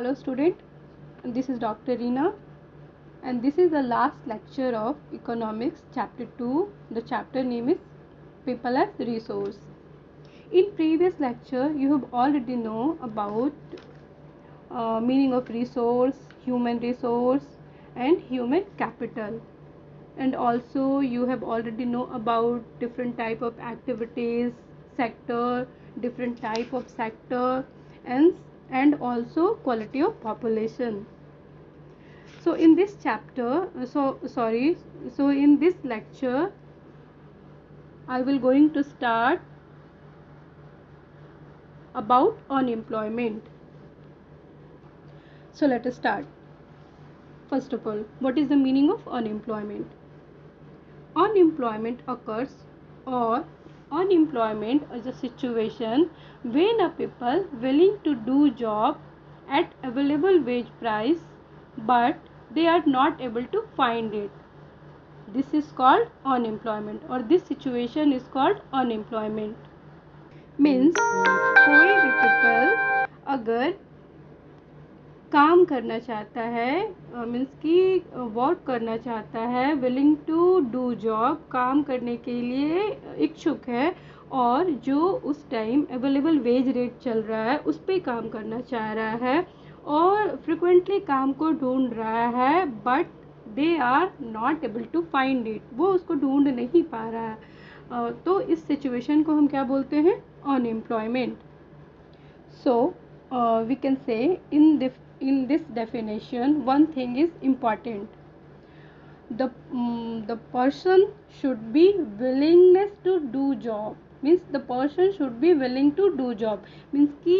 Hello student, this is Dr. Reena and this is the last lecture of Economics chapter 2. The chapter name is People as Resource. In previous lecture you have already know about meaning of resource, human resource and human capital, and also you have already know about different type of activities, sector, different type of sector and also quality of population. So in this chapter in this lecture I will going to start about unemployment. So let us start. First of all, what is the meaning of unemployment? Unemployment occurs, or unemployment is a situation when a people willing to do job at available wage price but they are not able to find it. This is called unemployment, or this situation is called unemployment. Means कोई भी people अगर काम करना चाहता है, means कि work करना चाहता है, विलिंग टू डू जॉब, काम करने के लिए इच्छुक है और जो उस टाइम अवेलेबल वेज रेट चल रहा है उस पर काम करना चाह रहा है और फ्रिक्वेंटली काम को ढूंढ रहा है but they are not able to find it, वो उसको ढूंढ नहीं पा रहा है, तो इस सिचुएशन को हम क्या बोलते हैं? Unemployment. So we can say in this definition one thing is important. The person should be willingness to do job, means the person should be willing to do job, means कि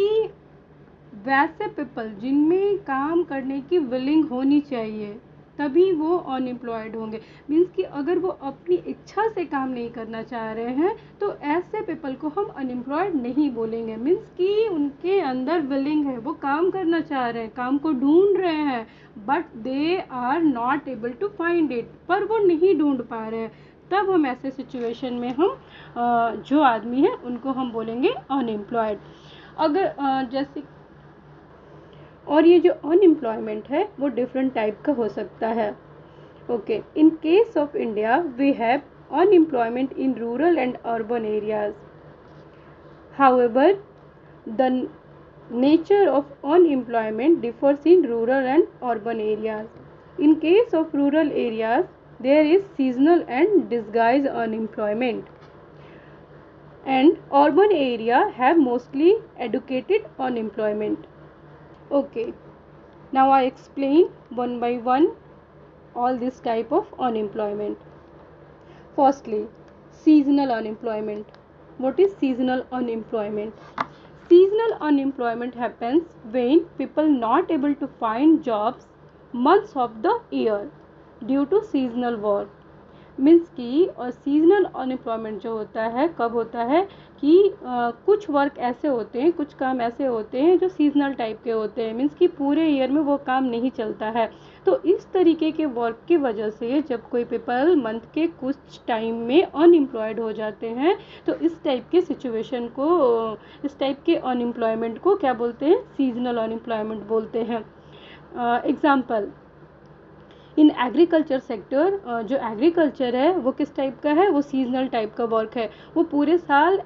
वैसे people जिनमें काम करने की willing होनी चाहिए तभी वो अनएम्प्लॉयड होंगे. मीन्स कि अगर वो अपनी इच्छा से काम नहीं करना चाह रहे हैं तो ऐसे पीपल को हम अनएम्प्लॉयड नहीं बोलेंगे. मीन्स कि उनके अंदर विलिंग है, वो काम करना चाह रहे हैं, काम को ढूंढ रहे हैं but they are not able to find it, पर वो नहीं ढूंढ पा रहे हैं. तब हम ऐसे सिचुएशन में हम जो आदमी है उनको हम बोलेंगे अनएम्प्लॉयड. अगर जैसे और ये जो अनएम्प्लॉयमेंट है वो डिफरेंट टाइप का हो सकता है. Okay, in case of India we have unemployment in rural and urban areas. However the nature of unemployment differs in rural and urban areas. In case of rural areas there is seasonal and disguise unemployment and urban area have mostly educated unemployment. Okay, now I explain one by one all this type of unemployment. Firstly, seasonal unemployment. What is seasonal unemployment? Seasonal unemployment happens when people not able to find jobs months of the year due to seasonal work. Means कि और seasonal unemployment जो होता है कब होता है कि कुछ वर्क ऐसे होते हैं, कुछ काम ऐसे होते हैं जो सीजनल टाइप के होते हैं, मीन्स कि पूरे ईयर में वो काम नहीं चलता है. तो इस तरीके के वर्क की वजह से जब कोई पीपल मंथ के कुछ टाइम में अनएम्प्लॉयड हो जाते हैं तो इस टाइप के सिचुएशन को, इस टाइप के अनएम्प्लॉयमेंट को क्या बोलते हैं? सीजनल अनएम्प्लॉयमेंट बोलते हैं. एग्जाम्पल, इन एग्रीकल्चर सेक्टर, जो एग्रीकल्चर है वो किस टाइप का है? वो सीजनल टाइप का वर्क है. वो पूरे साल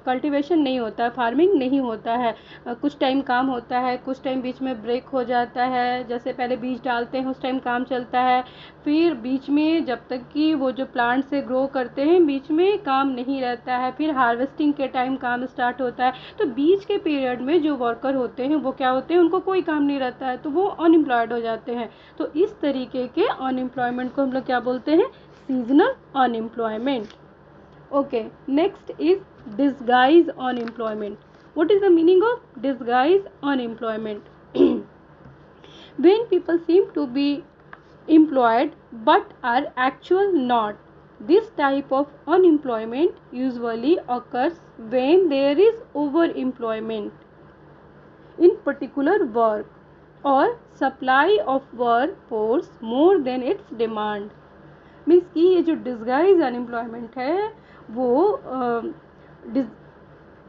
कल्टीवेशन नहीं होता है, फार्मिंग नहीं होता है, कुछ टाइम काम होता है, कुछ टाइम बीच में ब्रेक हो जाता है. जैसे पहले बीज डालते हैं उस टाइम काम चलता है, फिर बीच में जब तक कि वो जो प्लांट से ग्रो करते हैं बीच में काम नहीं रहता है, फिर हार्वेस्टिंग के टाइम काम स्टार्ट होता है. तो बीच के पीरियड में जो वर्कर होते हैं वो क्या होते हैं? उनको कोई काम नहीं रहता है तो वो अनएम्प्लॉयड हो जाते हैं. तो इस तरीके के अनएम्प्लॉयमेंट को हम लोग क्या बोलते हैं? Seasonal unemployment. Okay, next is disguise unemployment. What is the meaning of disguise unemployment? When people seem to be employed but are actual not. This type of unemployment usually occurs when there is overemployment in particular work or supply of workforce more than its demand. Means कि ये जो disguise unemployment है वो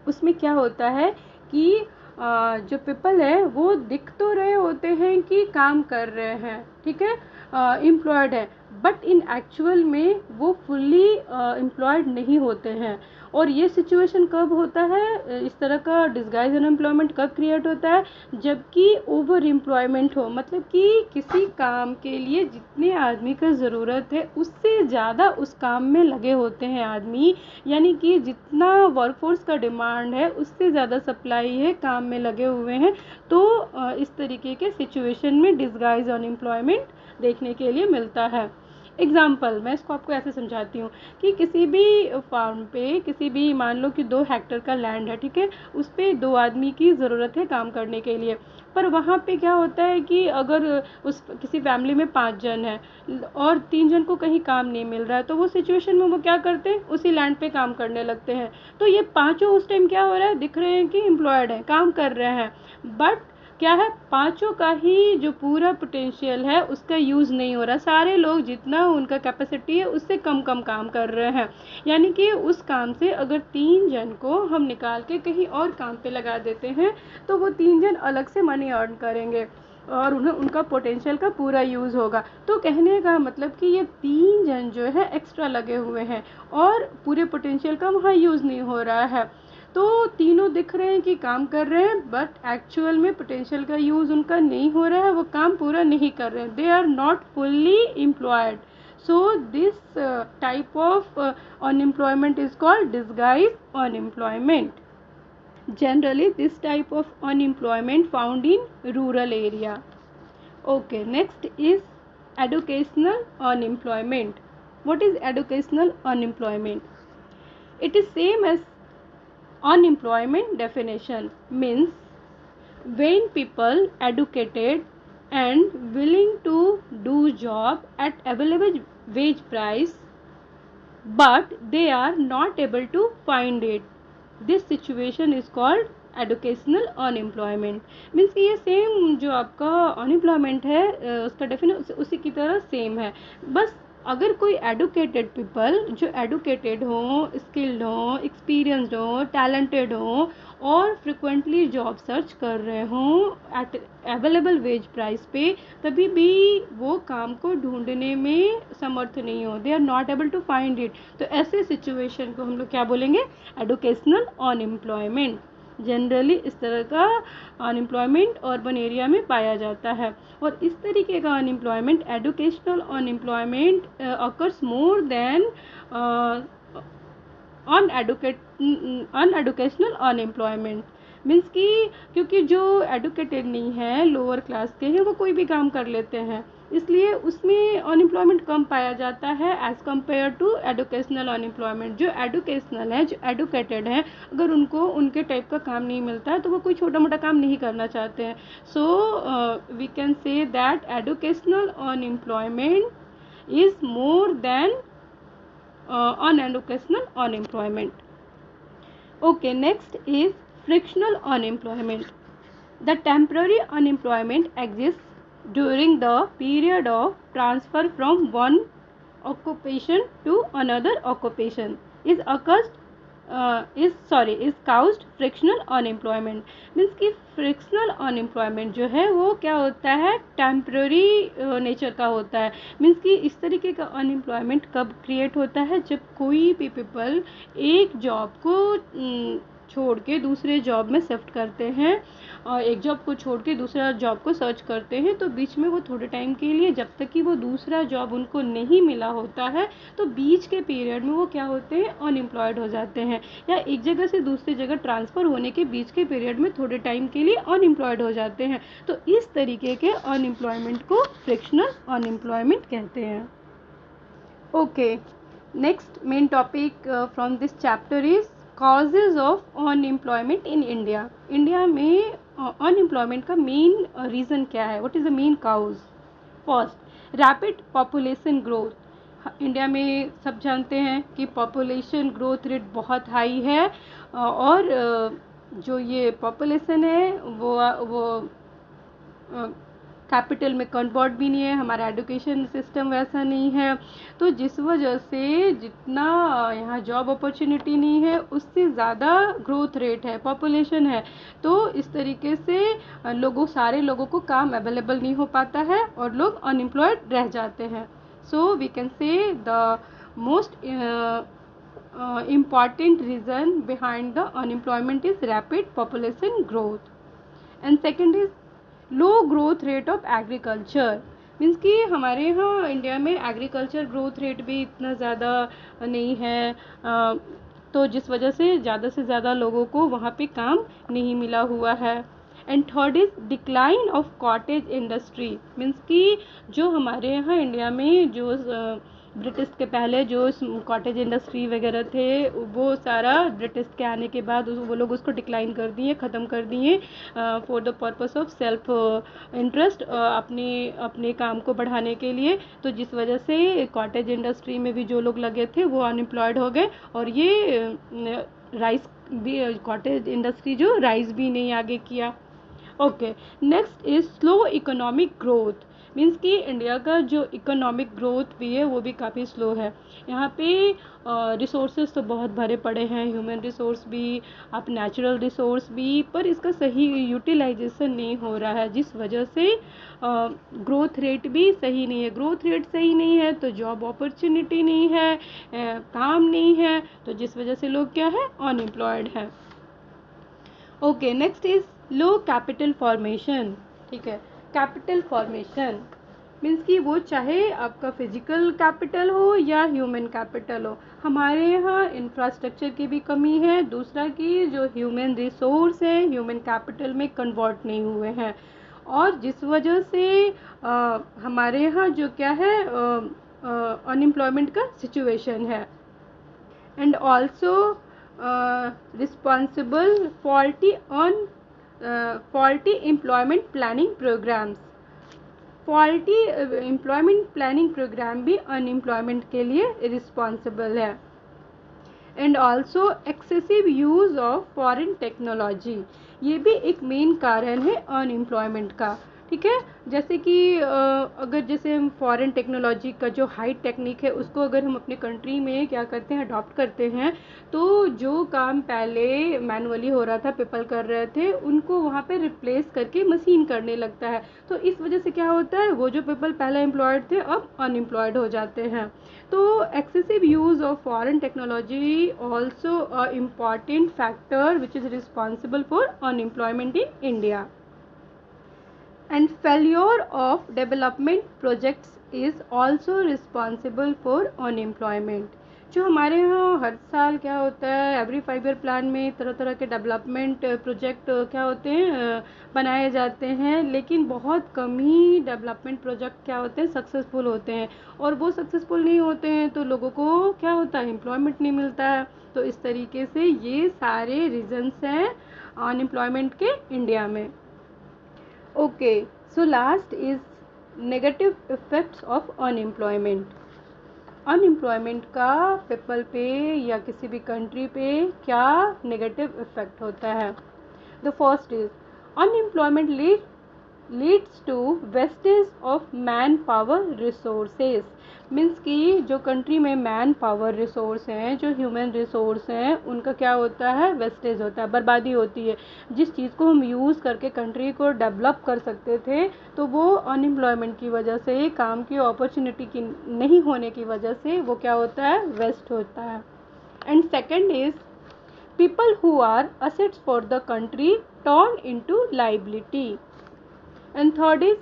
उसमें क्या होता है कि जो पीपल है वो दिख तो रहे होते हैं कि काम कर रहे हैं, ठीक है, एम्प्लॉयड है, बट इन एक्चुअल में वो फुल्ली एम्प्लॉयड नहीं होते हैं। और ये सिचुएशन कब होता है, इस तरह का डिस्गाइज अनएम्प्लॉयमेंट कब क्रिएट होता है, जबकि ओवर एम्प्लॉयमेंट हो, मतलब कि किसी काम के लिए जितने आदमी का ज़रूरत है उससे ज़्यादा उस काम में लगे होते हैं आदमी, यानी कि जितना वर्कफोर्स का डिमांड है उससे ज़्यादा सप्लाई है, काम में लगे हुए हैं। तो इस तरीके के सिचुएशन में डिस्गाइज अनएम्प्लॉयमेंट देखने के लिए मिलता है। एग्जाम्पल मैं इसको आपको ऐसे समझाती हूँ कि किसी भी फार्म पे, किसी भी, मान लो कि 2 हेक्टेयर का लैंड है, ठीक है, उस पे 2 आदमी की ज़रूरत है काम करने के लिए। पर वहाँ पे क्या होता है कि अगर उस किसी फैमिली में 5 जन है और 3 जन को कहीं काम नहीं मिल रहा है, तो वो सिचुएशन में वो क्या करते हैं, उसी लैंड पे काम करने लगते हैं। तो ये पाँचों उस टाइम क्या हो रहा है, दिख रहे हैं कि एम्प्लॉयड हैं, काम कर रहे हैं, बट क्या है, पांचों का ही जो पूरा पोटेंशियल है उसका यूज़ नहीं हो रहा। सारे लोग जितना उनका कैपेसिटी है उससे कम कम काम कर रहे हैं। यानी कि उस काम से अगर 3 जन को हम निकाल के कहीं और काम पे लगा देते हैं तो वो 3 जन अलग से मनी अर्न करेंगे और उन्हें उनका पोटेंशियल का पूरा यूज़ होगा। तो कहने का मतलब कि ये 3 जन जो है एक्स्ट्रा लगे हुए हैं और पूरे पोटेंशियल का वहाँ यूज़ नहीं हो रहा है। तो तीनों दिख रहे हैं कि काम कर रहे हैं, बट एक्चुअल में पोटेंशियल का यूज़ उनका नहीं हो रहा है, वो काम पूरा नहीं कर रहे हैं, they are not fully employed. So this type of unemployment is called disguised unemployment. Generally this type of unemployment found in rural area. Okay, next is educational unemployment. What is educational unemployment? It is same as unemployment definition, means when people educated and willing to do job at available wage price but they are not able to find it, this situation is called educational unemployment. Means कि ये same जो आपका unemployment है उसका definition उसी की तरह same है। बस अगर कोई एडुकेटेड पीपल जो एडुकेटेड हों, स्किल्ड हों, एक्सपीरियंस्ड हों, टैलेंटेड हों और फ्रिक्वेंटली जॉब सर्च कर रहे हों एट अवेलेबल वेज प्राइस पे, तभी भी वो काम को ढूंढने में समर्थ नहीं हो, they are not able to find it, तो ऐसे सिचुएशन को हम लोग क्या बोलेंगे, एडुकेशनल अनएम्प्लॉयमेंट। जनरली इस तरह का अनएम्प्लॉयमेंट अर्बन एरिया में पाया जाता है। और इस तरीके का unemployment, educational unemployment occurs more than uneducational unemployment. Means कि क्योंकि जो एडुकेटेड नहीं है, लोअर क्लास के हैं, वो कोई भी काम कर लेते हैं, इसलिए उसमें अनएम्प्लॉयमेंट कम पाया जाता है as compare to educational unemployment. जो एडुकेशनल है, जो एडुकेटेड है, अगर उनको उनके टाइप का काम नहीं मिलता है तो वो कोई छोटा मोटा काम नहीं करना चाहते हैं। So we can say that educational unemployment is more than uneducational unemployment. Okay, next is frictional unemployment. The temporary unemployment exists during the period of transfer from one occupation to another occupation is caused frictional unemployment. Means कि frictional unemployment जो है वो क्या होता है, temporary nature का होता है। मीन्स कि इस तरीके का अनएम्प्लॉयमेंट कब क्रिएट होता है, जब कोई भी पीपल एक जॉब को छोड़ के दूसरे जॉब में शिफ्ट करते हैं, और एक जॉब को छोड़ के दूसरा जॉब को सर्च करते हैं, तो बीच में वो थोड़े टाइम के लिए, जब तक कि वो दूसरा जॉब उनको नहीं मिला होता है, तो बीच के पीरियड में वो क्या होते हैं, अनएम्प्लॉयड हो जाते हैं, या एक जगह से दूसरी जगह ट्रांसफ़र होने के बीच के पीरियड में थोड़े टाइम के लिए अनएम्प्लॉयड हो जाते हैं। तो इस तरीके के अनएम्प्लॉयमेंट को फ्रिक्शनल अनएम्प्लॉयमेंट कहते हैं। Okay, next main topic from this chapter is causes of unemployment in India. India में अनएम्प्लॉयमेंट का मेन रीज़न क्या है, what is the main cause. First, rapid population growth. India में सब जानते हैं कि पॉपुलेशन ग्रोथ रेट बहुत हाई है, और जो ये पॉपुलेशन है वो कैपिटल में कन्वर्ट भी नहीं है, हमारा एजुकेशन सिस्टम वैसा नहीं है, तो जिस वजह से जितना यहाँ जॉब अपॉर्चुनिटी नहीं है उससे ज़्यादा ग्रोथ रेट है, पॉपुलेशन है, तो इस तरीके से सारे लोगों को काम अवेलेबल नहीं हो पाता है और लोग अनएम्प्लॉयड रह जाते हैं. So we can say the most important reason behind the unemployment is rapid population growth. And second is low growth rate of agriculture. Means कि हमारे यहाँ इंडिया में एग्रीकल्चर ग्रोथ रेट भी इतना ज़्यादा नहीं है, तो जिस वजह से ज़्यादा लोगों को वहाँ पे काम नहीं मिला हुआ है. And third is decline of cottage industry. Means कि जो हमारे यहाँ इंडिया में जो ब्रिटिश के पहले जो कॉटेज इंडस्ट्री वगैरह थे वो सारा ब्रिटिश के आने के बाद वो लोग उसको डिक्लाइन कर दिए, ख़त्म कर दिए for the purpose of self interest, अपने काम को बढ़ाने के लिए. तो जिस वजह से कॉटेज इंडस्ट्री में भी जो लोग लगे थे वो अनएम्प्लॉयड हो गए और ये राइस भी, कॉटेज इंडस्ट्री जो राइस भी नहीं आगे किया. Okay, next is slow economic growth. Means कि इंडिया का जो इकोनॉमिक ग्रोथ भी है वो भी काफ़ी स्लो है. यहाँ पे रिसोर्सेज तो बहुत भरे पड़े हैं, ह्यूमन रिसोर्स भी, आप नेचुरल रिसोर्स भी, पर इसका सही यूटिलाइजेशन नहीं हो रहा है, जिस वजह से ग्रोथ रेट भी सही नहीं है. ग्रोथ रेट सही नहीं है तो जॉब अपॉर्चुनिटी नहीं है, काम नहीं है, तो जिस वजह से लोग क्या है, अनएम्प्लॉयड है. Okay, next is low capital formation. ठीक है, कैपिटल फॉर्मेशन मीन्स कि वो चाहे आपका फिजिकल कैपिटल हो या ह्यूमन कैपिटल हो, हमारे यहाँ इंफ्रास्ट्रक्चर की भी कमी है. दूसरा कि जो ह्यूमन रिसोर्स है ह्यूमन कैपिटल में कन्वर्ट नहीं हुए हैं, और जिस वजह से हमारे यहाँ जो क्या है अनएम्प्लॉयमेंट का सिचुएशन है. And also responsible faulty employment planning programs. Faulty employment planning program भी अनएम्प्लॉयमेंट के लिए रिस्पॉन्सिबल है. And also excessive use of foreign technology, ये भी एक मेन कारण है अनएम्प्लॉयमेंट का. ठीक है, जैसे कि अगर जैसे हम फॉरेन टेक्नोलॉजी का जो हाई टेक्निक है उसको अगर हम अपने कंट्री में क्या करते हैं, अडॉप्ट करते हैं, तो जो काम पहले मैनुअली हो रहा था, पीपल कर रहे थे, उनको वहाँ पे रिप्लेस करके मशीन करने लगता है. तो इस वजह से क्या होता है, वो जो पीपल पहले एम्प्लॉयड थे अब अनएम्प्लॉयड हो जाते हैं. तो excessive use of foreign technology also a important factor which is responsible for unemployment in India. And failure of development projects is also responsible for unemployment. जो हमारे यहाँ हर साल क्या होता है, एवरी 5 ईयर प्लान में तरह तरह के डेवलपमेंट प्रोजेक्ट क्या होते हैं, बनाए जाते हैं, लेकिन बहुत कम ही डेवलपमेंट प्रोजेक्ट क्या होते हैं, सक्सेसफुल होते हैं. और वो सक्सेसफुल नहीं होते हैं तो लोगों को क्या होता है, एम्प्लॉयमेंट नहीं मिलता है. तो इस तरीके से ये सारे रीजन्स हैं अनएम्प्लॉयमेंट के इंडिया में. Okay, so last is negative effects of unemployment. Unemployment का पीपल पे या किसी भी कंट्री पे क्या नेगेटिव इफ़ेक्ट होता है. The first is unemployment leads to wastage of manpower resources. Means कि जो कंट्री में मैन पावर रिसोर्स हैं, जो ह्यूमन रिसोर्स हैं, उनका क्या होता है, वेस्टेज होता है, बर्बादी होती है. जिस चीज़ को हम यूज़ करके कंट्री को डेवलप कर सकते थे तो वो अनएम्प्लॉयमेंट की वजह से, काम की अपॉर्चुनिटी की नहीं होने की वजह से वो क्या होता है, वेस्ट होता है. And second is people who are assets for the country turn into liability. And third is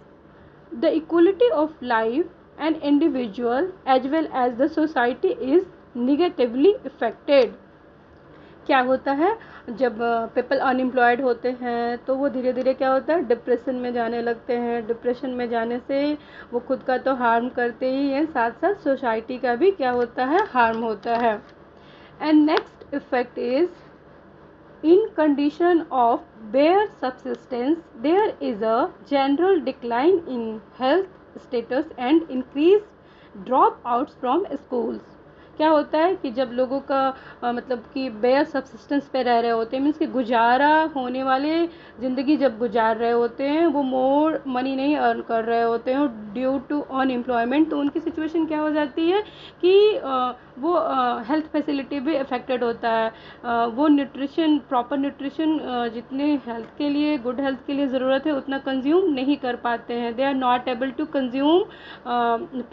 the equality of life and individual as well as the society is negatively affected. क्या होता है, जब people unemployed होते हैं तो वो धीरे धीरे क्या होता है, डिप्रेशन में जाने लगते हैं. डिप्रेशन में जाने से वो खुद का तो हार्म करते ही हैं, साथ साथ सोसाइटी का भी क्या होता है, हार्म होता है. And next effect is in condition of bare subsistence there is a general decline in health status and increased dropouts from schools. क्या होता है कि जब लोगों का मतलब कि बेयर सब्सिस्टेंस पे रह रहे होते हैं, मीन्स कि गुजारा होने वाले ज़िंदगी जब गुजार रहे होते हैं, वो मोर मनी नहीं अर्न कर रहे होते हैं ड्यू टू अनएम्प्लॉयमेंट, तो उनकी सिचुएशन क्या हो जाती है कि वो हेल्थ फैसिलिटी भी अफेक्टेड होता है, वो न्यूट्रिशन, प्रॉपर न्यूट्रिशन जितने हेल्थ के लिए, गुड हेल्थ के लिए ज़रूरत है उतना कंज्यूम नहीं कर पाते हैं, they are not able to consume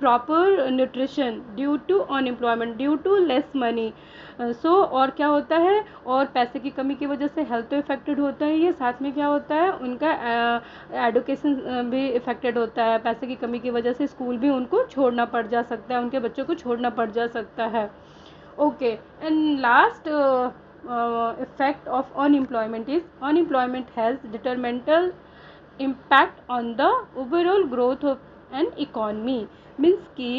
proper nutrition due to unemployment, due to less money. So और क्या होता है, और पैसे की कमी की वजह से हेल्थ तो इफेक्टेड होता है, ये साथ में क्या होता है उनका एडुकेशन भी इफेक्टेड होता है, पैसे की कमी की वजह से स्कूल भी उनको छोड़ना पड़ जा सकता है, उनके बच्चों को छोड़ना पड़ जा सकता है। Okay, and last effect of unemployment is unemployment has detrimental impact on the overall growth of an economy, means कि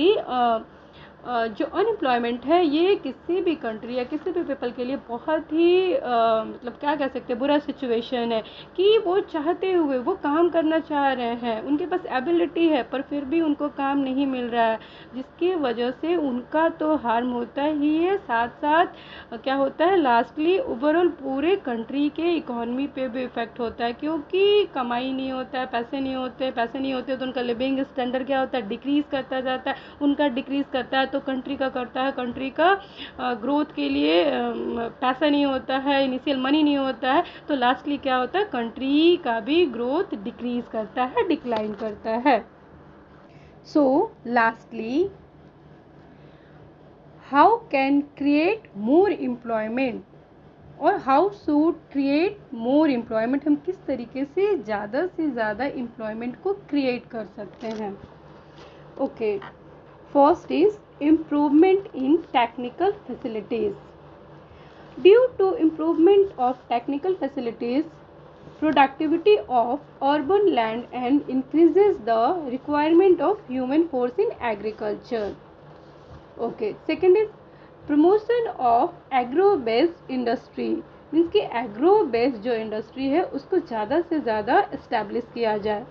जो अनएम्प्लॉयमेंट है ये किसी भी कंट्री या किसी भी पीपल के लिए बहुत ही मतलब क्या कह सकते हैं, बुरा सिचुएशन है कि वो चाहते हुए वो काम करना चाह रहे हैं, उनके पास एबिलिटी है पर फिर भी उनको काम नहीं मिल रहा है, जिसकी वजह से उनका तो हार्म होता ही है, साथ साथ क्या होता है लास्टली ओवरऑल पूरे कंट्री के इकोनॉमी पे भी इफेक्ट होता है, क्योंकि कमाई नहीं होता है, पैसे नहीं होते तो उनका लिविंग स्टैंडर्ड क्या होता है, डिक्रीज करता जाता है, उनका डिक्रीज करता है तो कंट्री का करता है, कंट्री का ग्रोथ के लिए पैसा नहीं होता है, इनिशियल मनी नहीं होता है, तो लास्टली क्या होता है कंट्री का भी ग्रोथ डिक्रीज करता है, डिक्लाइन करता है। So lastly, how can create more employment और how should create more employment, हम किस तरीके से ज़्यादा एम्प्लॉयमेंट को क्रिएट कर सकते हैं। Okay, first is improvement in technical facilities. Due to improvement of technical facilities, productivity of urban land and increases the requirement of human force in agriculture. Okay, second is promotion of agro based industry, means कि agro based जो industry है उसको ज़्यादा से ज़्यादा establish किया जाए।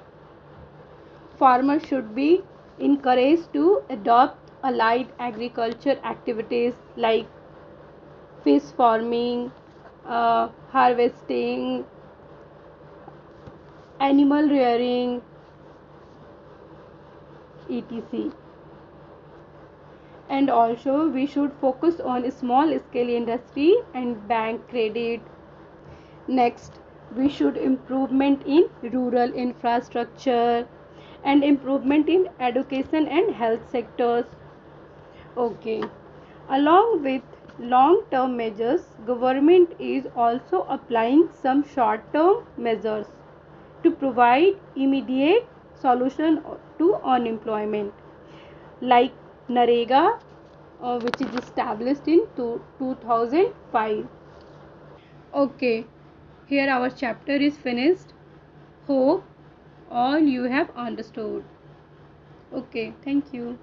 Farmers should be encouraged to adopt allied agriculture activities like fish farming, harvesting, animal rearing, etc. And also we should focus on small scale industry and bank credit. Next, we should improvement in rural infrastructure and improvement in education and health sectors. Okay, along with long-term measures, government is also applying some short-term measures to provide immediate solution to unemployment, like NREGA, which is established in 2005. Okay, here our chapter is finished. Hope all you have understood. Okay, thank you.